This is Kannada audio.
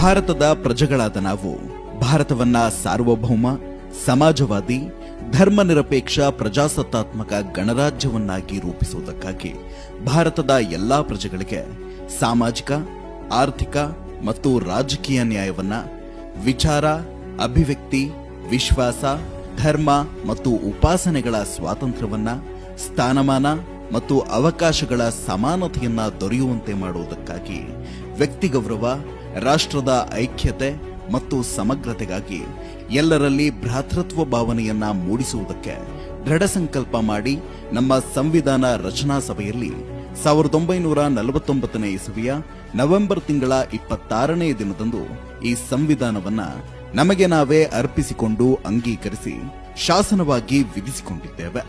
ಭಾರತದ ಪ್ರಜೆಗಳಾದ ನಾವು ಭಾರತವನ್ನ ಸಾರ್ವಭೌಮ, ಸಮಾಜವಾದಿ, ಧರ್ಮನಿರಪೇಕ್ಷ ಪ್ರಜಾಸತ್ತಾತ್ಮಕ ಗಣರಾಜ್ಯವನ್ನಾಗಿ ರೂಪಿಸುವುದಕ್ಕಾಗಿ ಭಾರತದ ಎಲ್ಲಾ ಪ್ರಜೆಗಳಿಗೆ ಸಾಮಾಜಿಕ, ಆರ್ಥಿಕ ಮತ್ತು ರಾಜಕೀಯ ನ್ಯಾಯವನ್ನ, ವಿಚಾರ, ಅಭಿವ್ಯಕ್ತಿ, ವಿಶ್ವಾಸ, ಧರ್ಮ ಮತ್ತು ಉಪಾಸನೆಗಳ ಸ್ವಾತಂತ್ರ್ಯವನ್ನ, ಸ್ಥಾನಮಾನ ಮತ್ತು ಅವಕಾಶಗಳ ಸಮಾನತೆಯನ್ನ ದೊರೆಯುವಂತೆ ಮಾಡುವುದಕ್ಕಾಗಿ ವ್ಯಕ್ತಿಗೌರವ, ರಾಷ್ಟ್ರದ ಐಕ್ಯತೆ ಮತ್ತು ಸಮಗ್ರತೆಗಾಗಿ ಎಲ್ಲರಲ್ಲಿ ಭ್ರಾತೃತ್ವ ಭಾವನೆಯನ್ನ ಮೂಡಿಸುವುದಕ್ಕೆ ದೃಢ ಸಂಕಲ್ಪ ಮಾಡಿ ನಮ್ಮ ಸಂವಿಧಾನ ರಚನಾ ಸಭೆಯಲ್ಲಿ 1949ನೇ ಇಸವಿಯ ನವೆಂಬರ್ ತಿಂಗಳ 26ನೇ ದಿನದಂದು ಈ ಸಂವಿಧಾನವನ್ನ ನಮಗೆ ನಾವೇ ಅರ್ಪಿಸಿಕೊಂಡು ಅಂಗೀಕರಿಸಿ ಶಾಸನವಾಗಿ ವಿಧಿಸಿಕೊಂಡಿದ್ದೇವೆ.